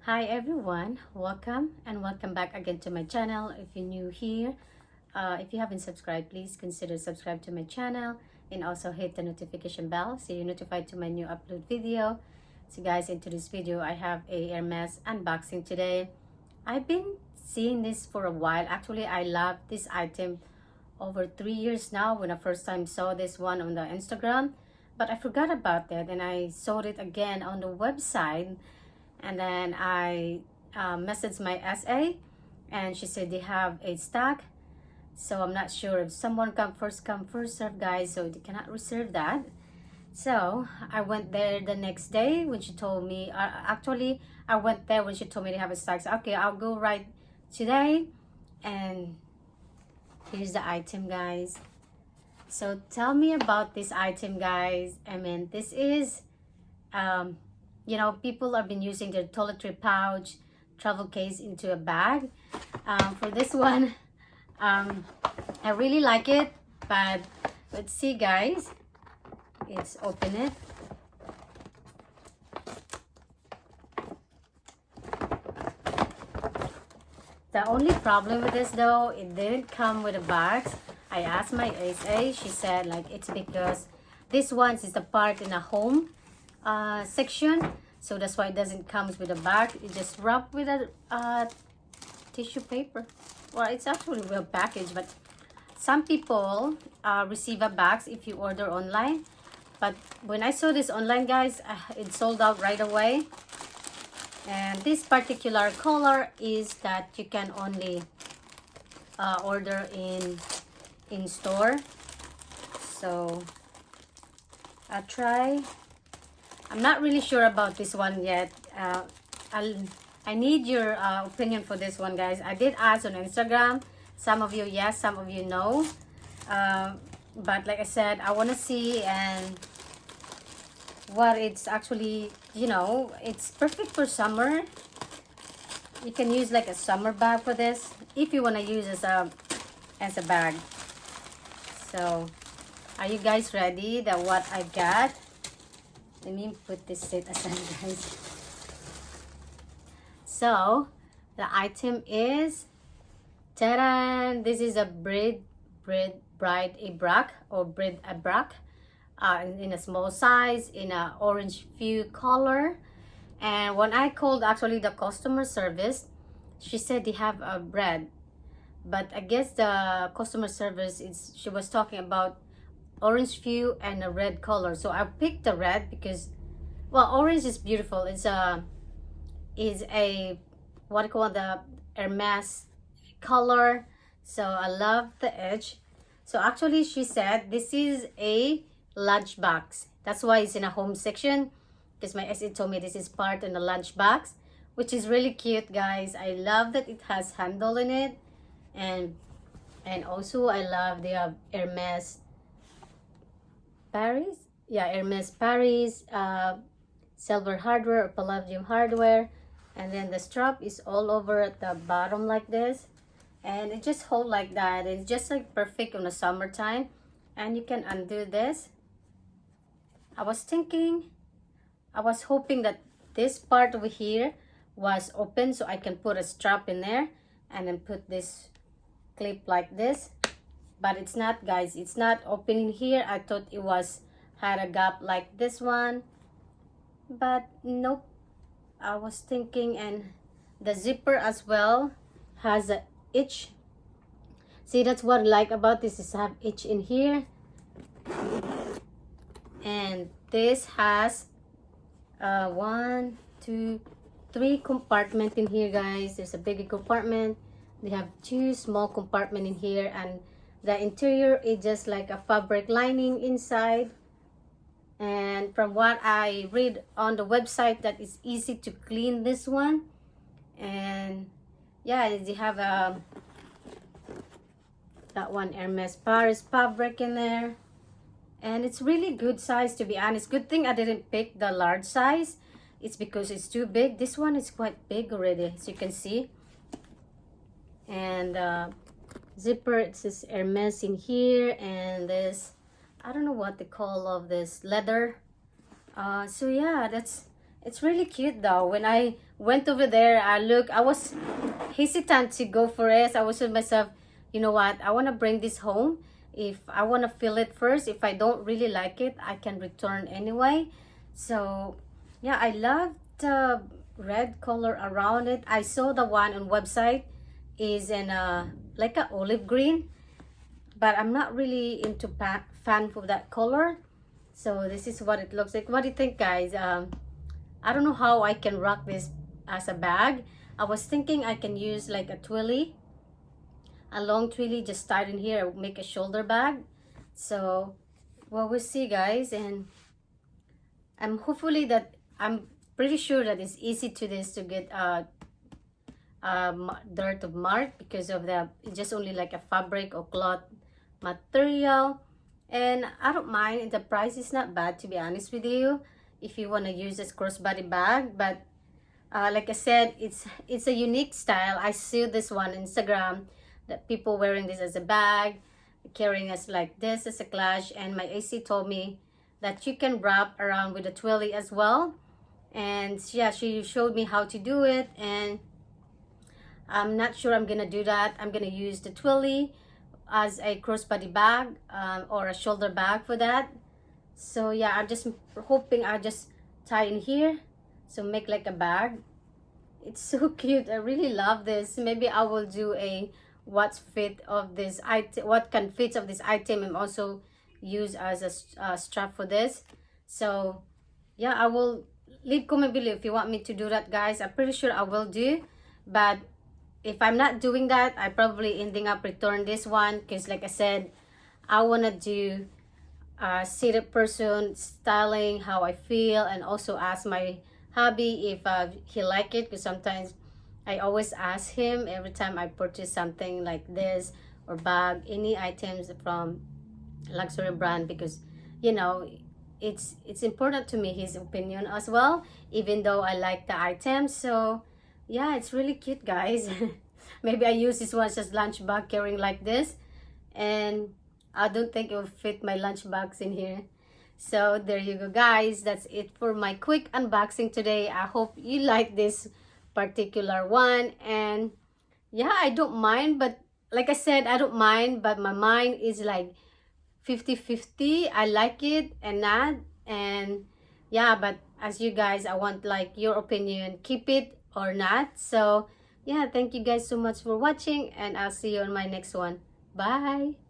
Hi everyone, welcome and welcome back again to my channel. If you're new here, if you haven't subscribed, please consider subscribe to my channel and also hit the notification bell so you're notified to my new upload video. So guys, into this video I have a Hermes unboxing today. I've been seeing this for a while. Actually, I love this item over 3 years now when I first time saw this one on the Instagram, but I forgot about that and I saw it again on the website. And then I messaged my SA and she said they have a stock, so I'm not sure if someone come first serve, guys, so they cannot reserve that. So I went there the next day when she told me, actually I went there when she told me they have a stock. So okay, I'll go right today, and here's the item, guys. So tell me about this item, guys. I mean, this is you know, people have been using their toiletry pouch, travel case into a bag. For this one, I really like it, but let's see, guys. Let's open it. The only problem with this though, it didn't come with a box. I asked my SA, she said like it's because this one is the part in a home section, so that's why it doesn't comes with a bag. It just wrapped with a tissue paper. Well, it's actually well packaged, but some people receive a box if you order online. But when I saw this online, guys, it sold out right away. And this particular color is that you can only order in store. So I'll try. I'm not really sure about this one yet. I need your opinion for this one, guys. I did ask on Instagram. Some of you yes, some of you no. But like I said, I want to see and what it's actually, you know, it's perfect for summer. You can use like a summer bag for this if you want to use as a bag. So are you guys ready that what I got? Let me put this set aside, guys. So the item is, ta-da! This is a bride abrac or bride abrac in a small size, in a orange hue color. And when I called actually the customer service, she said they have a bread, but I guess the customer service she was talking about orange hue and a red color. So I picked the red because, well, orange is beautiful. It's a what I call the Hermes color. So I love the edge. So actually she said this is a lunch box. That's why it's in a home section, because my SA told me this is part in a lunch box, which is really cute, guys. I love that it has handle in it, and also I love the Hermes Paris, yeah, Hermes Paris silver hardware or palladium hardware. And then the strap is all over at the bottom like this, and it just hold like that. It's just like perfect on the summertime. And you can undo this. I was hoping that this part over here was open so I can put a strap in there and then put this clip like this, but it's not, guys. It's not opening here. I thought it was had a gap like this one, but nope. I was thinking, and the zipper as well has a itch. See, that's what I like about this, is have itch in here. And this has 1, 2, 3 compartment in here, guys. There's a big compartment. They have 2 small compartment in here, and the interior is just like a fabric lining inside. And from what I read on the website, that it's easy to clean this one. And yeah, they have that one Hermes Paris fabric in there, and it's really good size, to be honest. Good thing I didn't pick the large size. It's because it's too big. This one is quite big already, as you can see. And zipper, it says Hermes in here, and this, I don't know what they call of this leather. So yeah, It's really cute though. When I went over there, I was hesitant to go for it. I was with myself, you know what, I want to bring this home. If I want to feel it first, if I don't really like it, I can return anyway. So yeah, I love the red color around it. I saw the one on website is in like a olive green, but I'm not really into fan for that color. So this is what it looks like. What do you think, guys? I don't know how I can rock this as a bag. I was thinking I can use like a twilly, a long twilly, just tied in here, make a shoulder bag. So well, we'll see, guys. And I'm pretty sure that it's easy to get dirt of mark because of the, it's just only like a fabric or cloth material. And I don't mind, the price is not bad, to be honest with you, if you want to use this crossbody bag. But like I said, it's a unique style. I see this one on Instagram, that people wearing this as a bag, carrying us like this as a clutch. And my AC told me that you can wrap around with a twilly as well. And yeah, she showed me how to do it, and I'm not sure I'm gonna do that. I'm gonna use the twilly as a crossbody bag, or a shoulder bag for that. So yeah, I'm just hoping I just tie in here, so make like a bag. It's so cute. I really love this. Maybe I will do a what's fit of this item, what can fit of this item, and also use as a strap for this. So yeah, I will leave comment below if you want me to do that, guys. I'm pretty sure I will do, but if I'm not doing that, I probably ending up return this one, because like I said, I want to do see the person styling how I feel, and also ask my hubby if he like it, because sometimes I always ask him every time I purchase something like this or bag, any items from luxury brand, because you know it's important to me, his opinion as well, even though I like the items. So yeah, it's really cute, guys. Maybe I use this one as lunch bag, carrying like this, and I don't think it will fit my lunch bags in here. So there you go, guys. That's it for my quick unboxing today. I hope you like this particular one. And yeah, I don't mind, but like I said, I don't mind, but my mind is like 50-50. I like it and not. And yeah, but as you guys, I want like your opinion, keep it or not. So yeah, thank you guys so much for watching, and I'll see you on my next one. Bye.